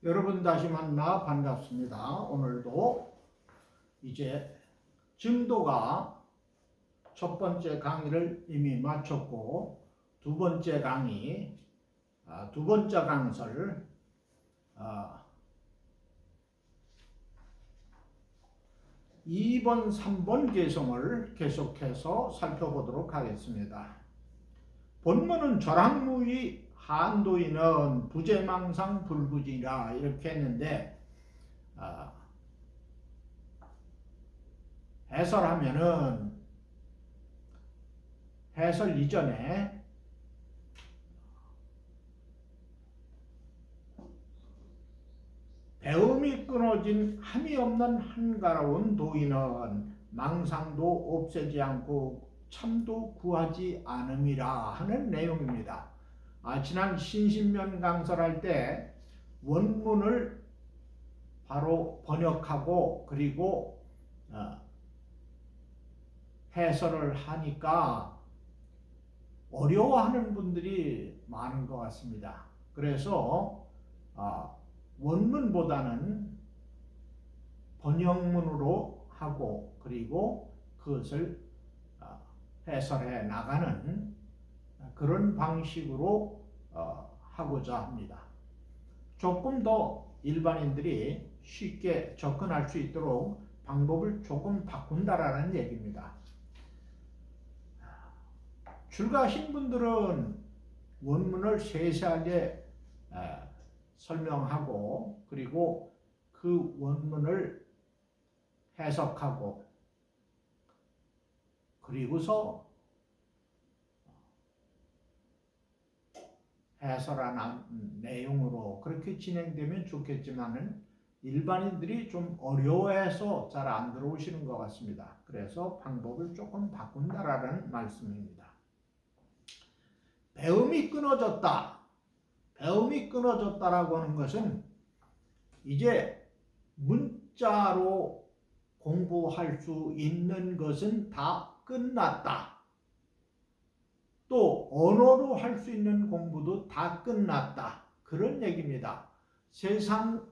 여러분 다시 만나 반갑습니다. 오늘도 이제 증도가 첫 번째 강의를 이미 마쳤고 두 번째 강의, 두 번째 강설 2번, 3번 개성을 계속해서 살펴보도록 하겠습니다. 본문은 절항무의 한도인은 부재망상 불구지라 이렇게 했는데 해설하면은 해설 이전에 배움이 끊어진 함이 없는 한가로운 도인은 망상도 없애지 않고 참도 구하지 않음이라 하는 내용입니다. 지난 신신면 강설할 때 원문을 바로 번역하고 그리고 해설을 하니까 어려워하는 분들이 많은 것 같습니다. 그래서 원문보다는 번역문으로 하고 그리고 그것을 해설해 나가는 그런 방식으로 하고자 합니다. 조금 더 일반인들이 쉽게 접근할 수 있도록 방법을 조금 바꾼다라는 얘기입니다. 출가하신 분들은 원문을 세세하게 설명하고 그리고 그 원문을 해석하고 그리고서 해설한 내용으로 그렇게 진행되면 좋겠지만은 일반인들이 좀 어려워해서 잘 안 들어오시는 것 같습니다. 그래서 방법을 조금 바꾼다라는 말씀입니다. 배움이 끊어졌다. 배움이 끊어졌다라고 하는 것은 이제 문자로 공부할 수 있는 것은 다 끝났다. 또 언어로 할 수 있는 공부도 다 끝났다. 그런 얘기입니다. 세상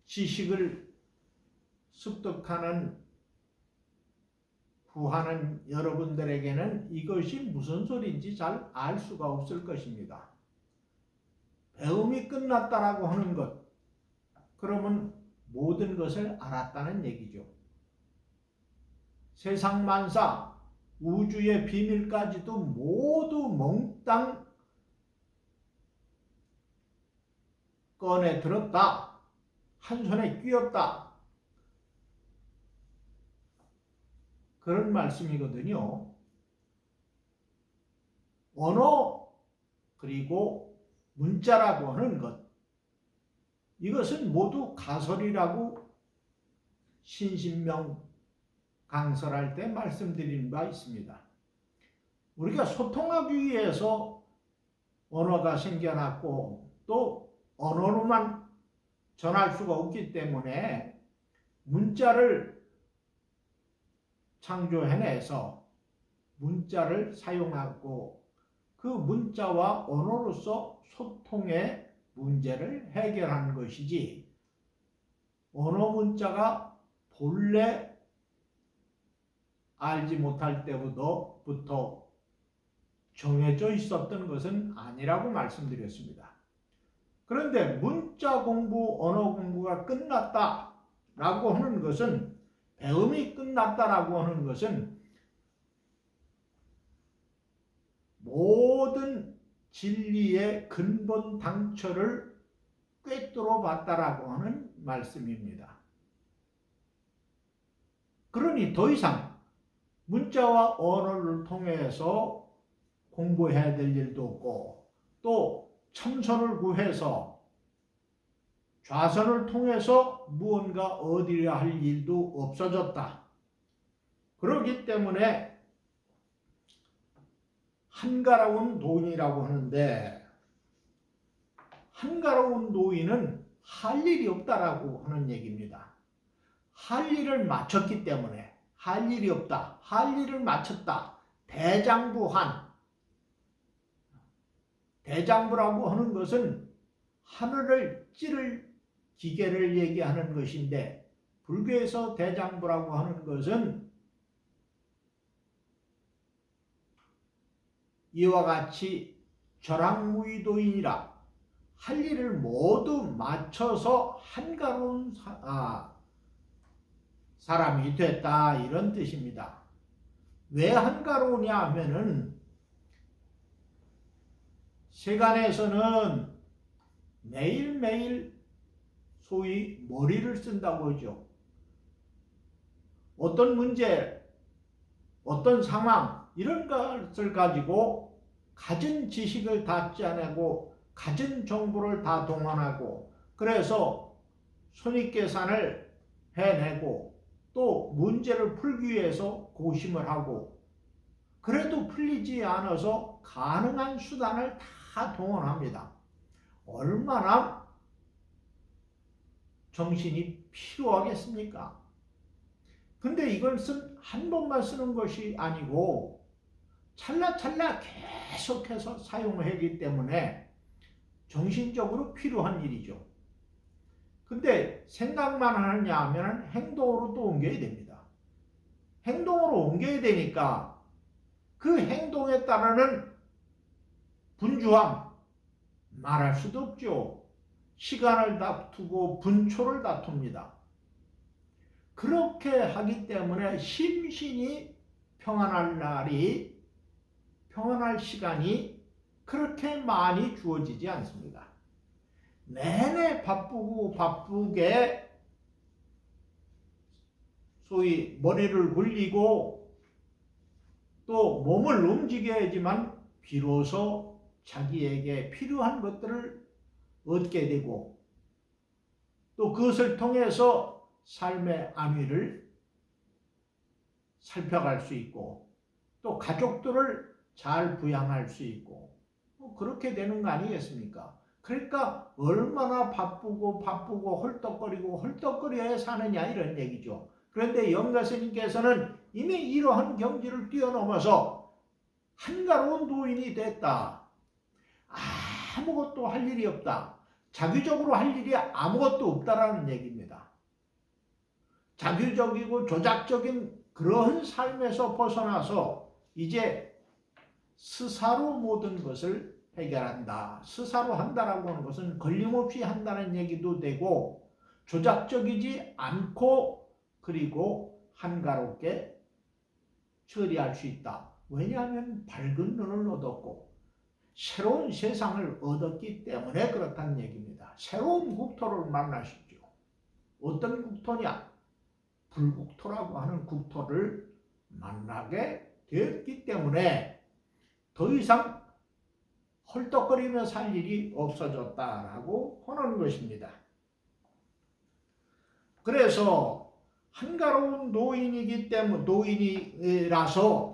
지식을 습득하는 구하는 여러분들에게는 이것이 무슨 소리인지 잘 알 수가 없을 것입니다. 배움이 끝났다라고 하는 것, 그러면 모든 것을 알았다는 얘기죠. 세상 만사, 우주의 비밀까지도 모두 몽땅 꺼내 들었다. 한 손에 끼었다. 그런 말씀이거든요. 언어 그리고 문자라고 하는 것, 이것은 모두 가설이라고 신신명 강설할 때 말씀드린 바 있습니다. 우리가 소통하기 위해서 언어가 생겨났고 또 언어로만 전할 수가 없기 때문에 문자를 창조해내서 문자를 사용하고 그 문자와 언어로서 소통의 문제를 해결하는 것이지, 언어 문자가 본래 알지 못할 때부터 정해져 있었던 것은 아니라고 말씀드렸습니다. 그런데 문자 공부, 언어 공부가 끝났다라고 하는 것은, 배움이 끝났다라고 하는 것은 모든 진리의 근본 당처를 꿰뚫어 봤다라고 하는 말씀입니다. 그러니 더 이상 문자와 언어를 통해서 공부해야 될 일도 없고 또 참선을 구해서 좌선을 통해서 무언가 얻으려 할 일도 없어졌다. 그렇기 때문에 한가로운 노인이라고 하는데, 한가로운 노인은 할 일이 없다라고 하는 얘기입니다. 할 일을 마쳤기 때문에 할 일이 없다. 할 일을 마쳤다. 대장부한. 대장부라고 하는 것은 하늘을 찌를 기계를 얘기하는 것인데, 불교에서 대장부라고 하는 것은 이와 같이 절악무의도인이라 할 일을 모두 맞춰서 한가로운 사람이 됐다, 이런 뜻입니다. 왜 한가로우냐 하면은 세간에서는 매일매일 소위 머리를 쓴다고 하죠. 어떤 문제, 어떤 상황, 이런 것을 가지고 가진 지식을 다 짜내고 가진 정보를 다 동원하고, 그래서 손익계산을 해내고 또 문제를 풀기 위해서 고심을 하고, 그래도 풀리지 않아서 가능한 수단을 다 동원합니다. 얼마나 정신이 필요하겠습니까? 근데 이걸 한 번만 쓰는 것이 아니고 찰나찰나 계속해서 사용하기 때문에 정신적으로 필요한 일이죠. 근데 생각만 하느냐 하면 행동으로 또 옮겨야 됩니다. 행동으로 옮겨야 되니까 그 행동에 따르는 분주함, 말할 수도 없죠. 시간을 다투고 분초를 다툽니다. 그렇게 하기 때문에 심신이 평안할 시간이 그렇게 많이 주어지지 않습니다. 내내 바쁘게 소위 머리를 굴리고 또 몸을 움직여야지만 비로소 자기에게 필요한 것들을 얻게 되고, 또 그것을 통해서 삶의 안위를 살펴갈 수 있고, 또 가족들을 잘 부양할 수 있고, 그렇게 되는 거 아니겠습니까? 그러니까 얼마나 바쁘고 헐떡거려야 사느냐, 이런 얘기죠. 그런데 영가스님께서는 이미 이러한 경지를 뛰어넘어서 한가로운 노인이 됐다. 아무것도 할 일이 없다. 자기적으로 할 일이 아무것도 없다라는 얘기입니다. 자기적이고 조작적인 그런 삶에서 벗어나서 이제 스사로 모든 것을 해결한다. 스사로 한다라고 하는 것은 걸림없이 한다는 얘기도 되고, 조작적이지 않고 그리고 한가롭게 처리할 수 있다. 왜냐하면 밝은 눈을 얻었고 새로운 세상을 얻었기 때문에 그렇다는 얘기입니다. 새로운 국토를 만나시죠. 어떤 국토냐? 불국토라고 하는 국토를 만나게 되었기 때문에 더 이상 헐떡거리며 살 일이 없어졌다라고 하는 것입니다. 그래서 한가로운 노인이라서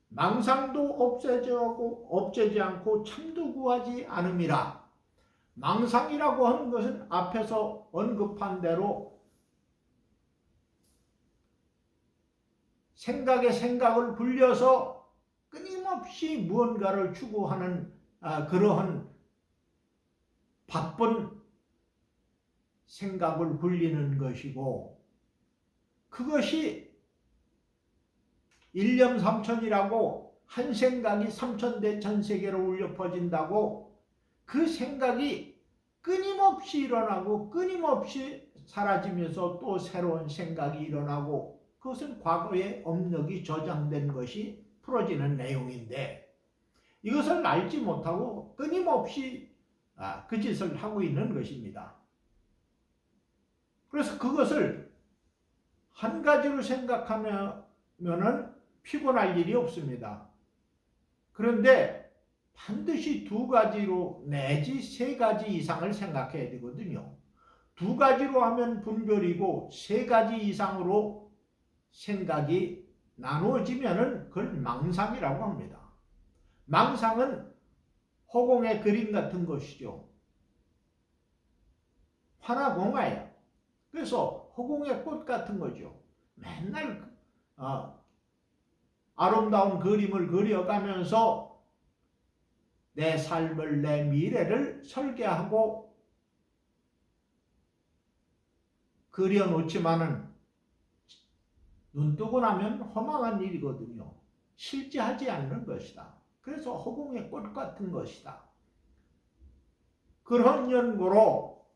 망상도 없애지 않고 참도 구하지 않음이라. 망상이라고 하는 것은 앞에서 언급한 대로 생각을 굴려서 끊임없이 무언가를 추구하는 그러한 바쁜 생각을 굴리는 것이고, 그것이 일념삼천이라고 한 생각이 삼천대 전세계로 울려 퍼진다고, 그 생각이 끊임없이 일어나고 끊임없이 사라지면서 또 새로운 생각이 일어나고, 그것은 과거의 업력이 저장된 것이 풀어지는 내용인데, 이것을 알지 못하고 끊임없이 그 짓을 하고 있는 것입니다. 그래서 그것을 한 가지로 생각하면은 피곤할 일이 없습니다. 그런데 반드시 두 가지로 내지 세 가지 이상을 생각해야 되거든요. 두 가지로 하면 분별이고 세 가지 이상으로 생각이 나누어지면은 그걸 망상이라고 합니다. 망상은 허공의 그림 같은 것이죠. 화나공화예요. 그래서 허공의 꽃 같은 거죠. 맨날 아름다운 그림을 그려가면서 내 삶을, 내 미래를 설계하고 그려놓지만은 눈 뜨고 나면 허망한 일이거든요. 실제하지 않는 것이다. 그래서 허공의 꽃 같은 것이다. 그런 연고로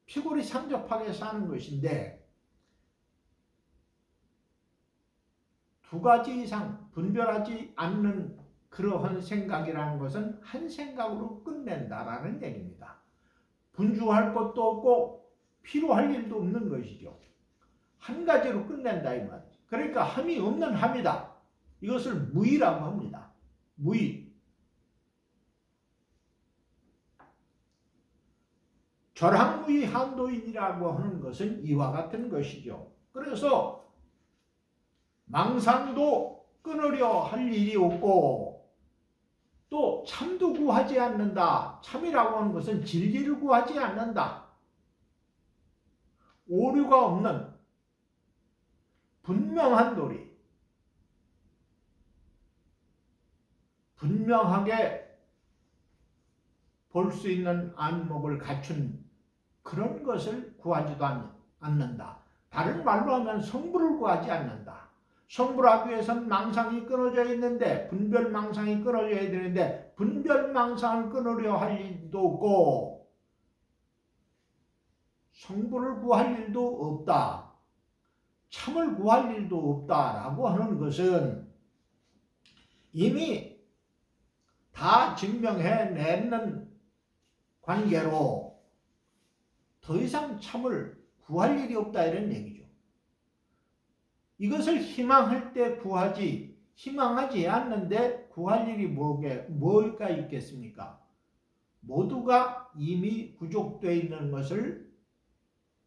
피골이 상접하게 사는 것인데 두 가지 이상 분별하지 않는 그러한 생각이라는 것은 한 생각으로 끝낸다라는 얘기입니다. 분주할 것도 없고 필요할 일도 없는 것이죠. 한 가지로 끝낸다 이 말이죠. 그러니까 함이 없는 함이다. 이것을 무의라고 합니다. 무의. 절항무의 한도인이라고 하는 것은 이와 같은 것이죠. 그래서 망상도 끊으려 할 일이 없고 또 참도 구하지 않는다. 참이라고 하는 것은 진리를 구하지 않는다. 오류가 없는 분명한 도리, 분명하게 볼 수 있는 안목을 갖춘 그런 것을 구하지도 않는다. 다른 말로 하면 성부를 구하지 않는다. 성부를 하기 위해서는 망상이 끊어져 있는데 분별 망상이 끊어져야 되는데 분별 망상을 끊으려 할 일도 없고 성부를 구할 일도 없다. 참을 구할 일도 없다라고 하는 것은 이미 다 증명해내는 관계로 더 이상 참을 구할 일이 없다 이런 얘기죠. 이것을 희망할 때 구하지 희망하지 않는데 구할 일이 뭐가 있겠습니까? 모두가 이미 구족되어 있는 것을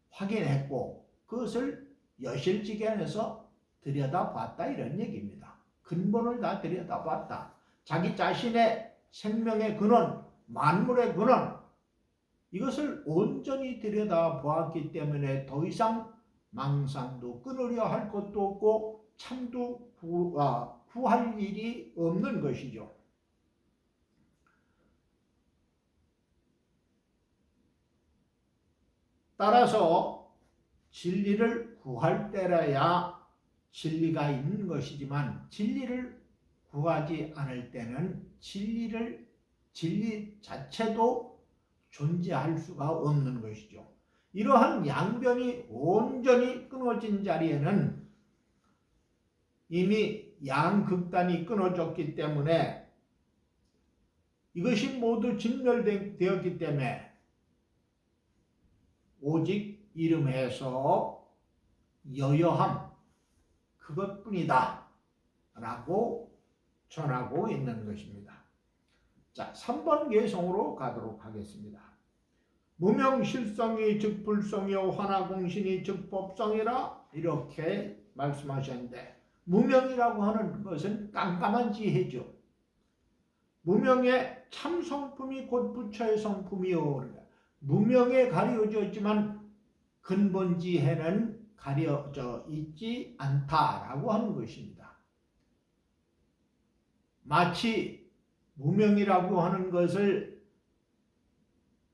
확인했고 그것을 여실지견에서 들여다봤다 이런 얘기입니다. 근본을 다 들여다봤다. 자기 자신의 생명의 근원, 만물의 근원 이것을 온전히 들여다보았기 때문에 더 이상 망상도 끊으려 할 것도 없고 참도 구할 일이 없는 것이죠. 따라서 진리를 구할 때라야 진리가 있는 것이지만 진리를 구하지 않을 때는 진리 자체도 존재할 수가 없는 것이죠. 이러한 양변이 온전히 끊어진 자리에는 이미 양극단이 끊어졌기 때문에 이것이 모두 진멸되었기 때문에 오직 이름에서 여여함 그것뿐이다 라고 전하고 있는 것입니다. 자, 3번 개성으로 가도록 하겠습니다. 무명실성이 즉 불성이요 환화공신이 즉 법성이라 이렇게 말씀하셨는데 무명이라고 하는 것은 깜깜한 지혜죠. 무명의 참 성품이 곧 부처의 성품이요. 무명에 가려졌지만 근본 지혜는 가려져 있지 않다라고 하는 것입니다. 마치 무명이라고 하는 것을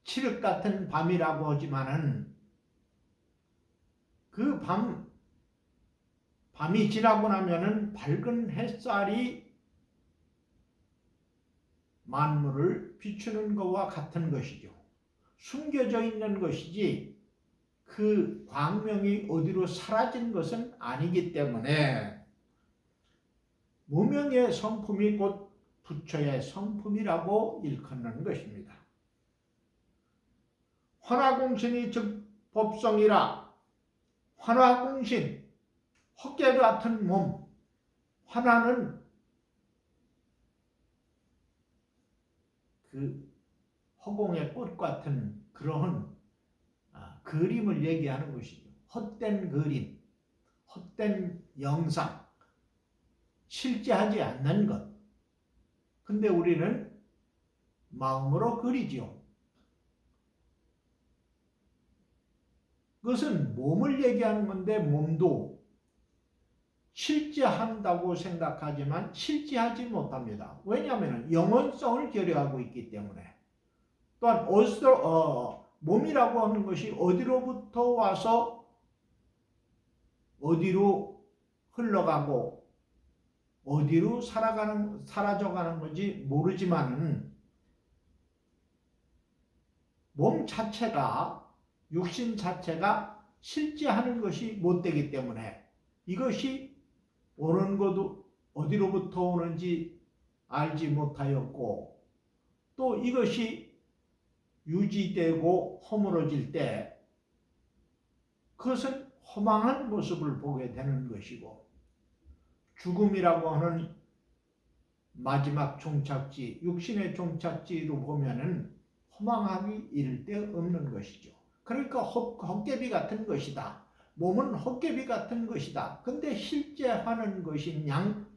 칠흑 같은 밤이라고 하지만은 그 밤이 지나고 나면은 밝은 햇살이 만물을 비추는 것과 같은 것이죠. 숨겨져 있는 것이지 그 광명이 어디로 사라진 것은 아니기 때문에 무명의 성품이 곧 부처의 성품이라고 일컫는 것입니다. 환화공신이 즉 법성이라 환화공신 헛개 같은 몸 환화는 그 허공의 꽃 같은 그러한 그림을 얘기하는 것이죠. 헛된 그림, 헛된 영상, 실제하지 않는 것. 근데 우리는 마음으로 그리죠. 그것은 몸을 얘기하는 건데 몸도 실제한다고 생각하지만 실제하지 못합니다. 왜냐하면 영혼성을 결여하고 있기 때문에. 또한 몸이라고 하는 것이 어디로부터 와서 어디로 흘러가고 어디로 사라져가는 건지 모르지만은 몸 자체가, 육신 자체가 실제하는 것이 못 되기 때문에 이것이 오는 것도 어디로부터 오는지 알지 못하였고, 또 이것이 유지되고 허물어질 때 그것은 허망한 모습을 보게 되는 것이고, 죽음이라고 하는 마지막 종착지, 육신의 종착지로 보면은 허망함이 이를 데 없는 것이죠. 그러니까 헛개비 같은 것이다. 몸은 헛개비 같은 것이다. 근데 실제 하는 것이 그냥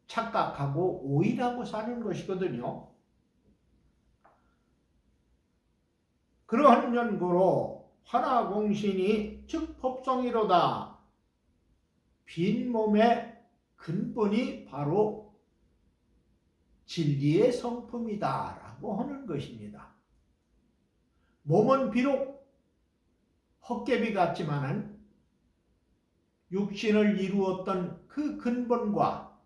착각하고 오인하고 사는 것이거든요. 그러한 연고로 화나공신이 즉 법성이로다. 빈 몸의 근본이 바로 진리의 성품이다 라고 하는 것입니다. 몸은 비록 헛개비 같지만은 육신을 이루었던 그 근본과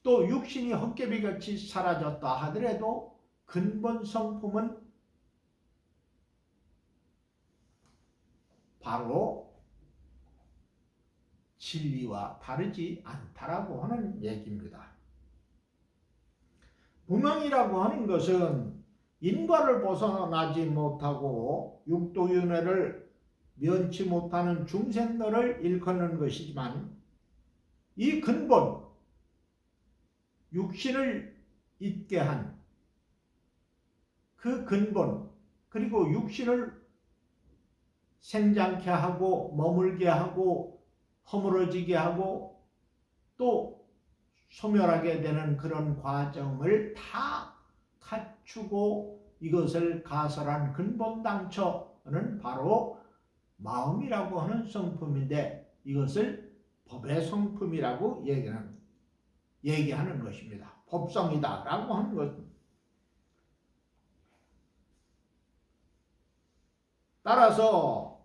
또 육신이 헛개비같이 사라졌다 하더라도 근본 성품은 바로 진리와 다르지 않다라고 하는 얘기입니다. 무명이라고 하는 것은 인과를 벗어나지 못하고 육도윤회를 면치 못하는 중생들을 일컫는 것이지만, 이 근본, 육신을 잊게 한 그 근본, 그리고 육신을 생장케 하고 머물게 하고 허물어지게 하고 또 소멸하게 되는 그런 과정을 다 갖추고 이것을 가설한 근본당처는 바로 마음이라고 하는 성품인데, 이것을 법의 성품이라고 얘기하는 것입니다. 법성이다 라고 하는 것. 따라서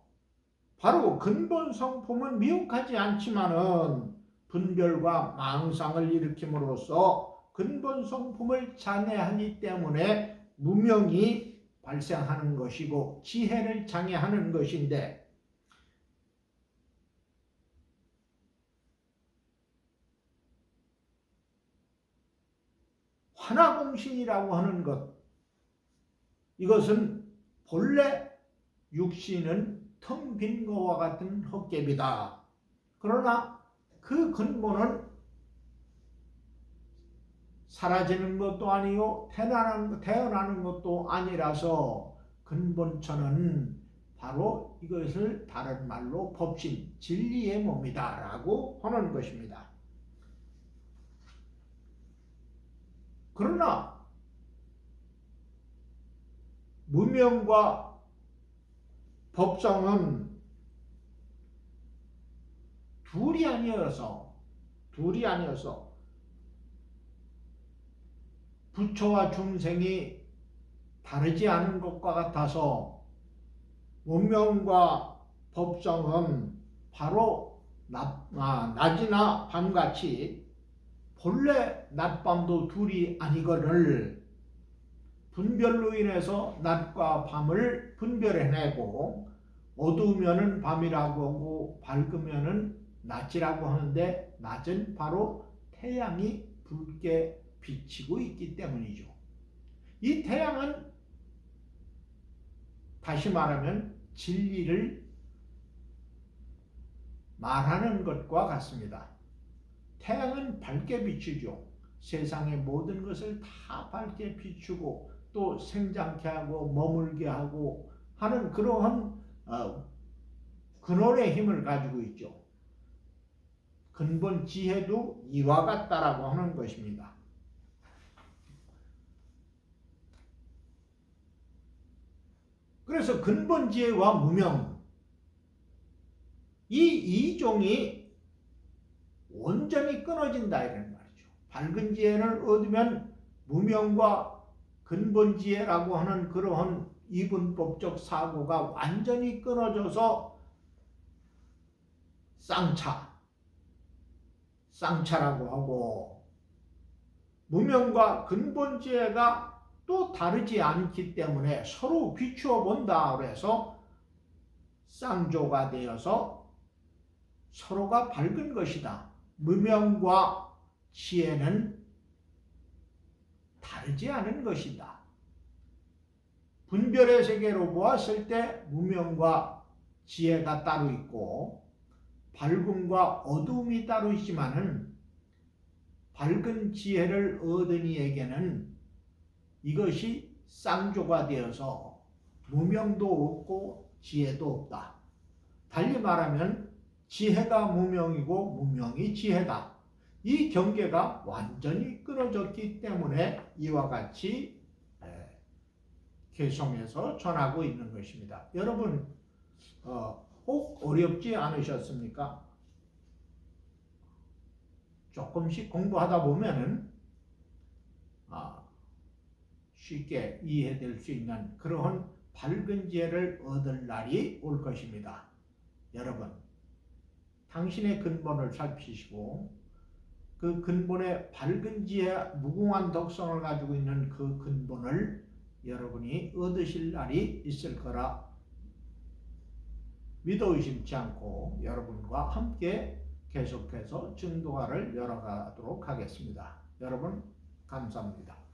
바로 근본 성품은 미혹하지 않지만은 분별과 망상을 일으킴으로써 근본 성품을 장애하기 때문에 무명이 발생하는 것이고 지혜를 장애하는 것인데, 화나공신이라고 하는 것, 이것은 본래 육신은 텅 빈 것과 같은 헛개비다. 그러나 그 근본은 사라지는 것도 아니고 태어나는 것도 아니라서 근본처는 바로 이것을 다른 말로 법신, 진리의 몸이다 라고 하는 것입니다. 그러나 무명과 법성은 둘이 아니어서 부처와 중생이 다르지 않은 것과 같아서 무명과 법성은 바로 낮이나 밤같이 본래 낮밤도 둘이 아니거늘 분별로 인해서 낮과 밤을 분별해내고, 어두우면은 밤이라고 하고 밝으면은 낮이라고 하는데, 낮은 바로 태양이 붉게 비치고 있기 때문이죠. 이 태양은 다시 말하면 진리를 말하는 것과 같습니다. 태양은 밝게 비추죠. 세상의 모든 것을 다 밝게 비추고 또 생장케 하고 머물게 하고 하는 그러한 근원의 힘을 가지고 있죠. 근본 지혜도 이와 같다라고 하는 것입니다. 그래서 근본 지혜와 무명, 이 이종이 온전히 끊어진다 이런 말이죠. 밝은 지혜를 얻으면 무명과 근본 지혜라고 하는 그러한 이분법적 사고가 완전히 끊어져서 쌍차라고 하고, 무명과 근본지혜가 또 다르지 않기 때문에 서로 비추어 본다 그래서 쌍조가 되어서 서로가 밝은 것이다. 무명과 지혜는 다르지 않은 것이다. 분별의 세계로 보았을 때 무명과 지혜가 따로 있고 밝음과 어두움이 따로 있지만은 밝은 지혜를 얻은 이에게는 이것이 쌍조가 되어서 무명도 없고 지혜도 없다. 달리 말하면 지혜가 무명이고 무명이 지혜다. 이 경계가 완전히 끊어졌기 때문에 이와 같이 개성해서 전하고 있는 것입니다. 여러분 혹 어렵지 않으셨습니까? 조금씩 공부하다 보면은 쉽게 이해될 수 있는 그러한 밝은 지혜를 얻을 날이 올 것입니다. 여러분, 당신의 근본을 살피시고 그 근본의 밝은 지혜, 무궁한 덕성을 가지고 있는 그 근본을 여러분이 얻으실 날이 있을 거라 믿어 의심치 않고 여러분과 함께 계속해서 증도가를 열어가도록 하겠습니다. 여러분 감사합니다.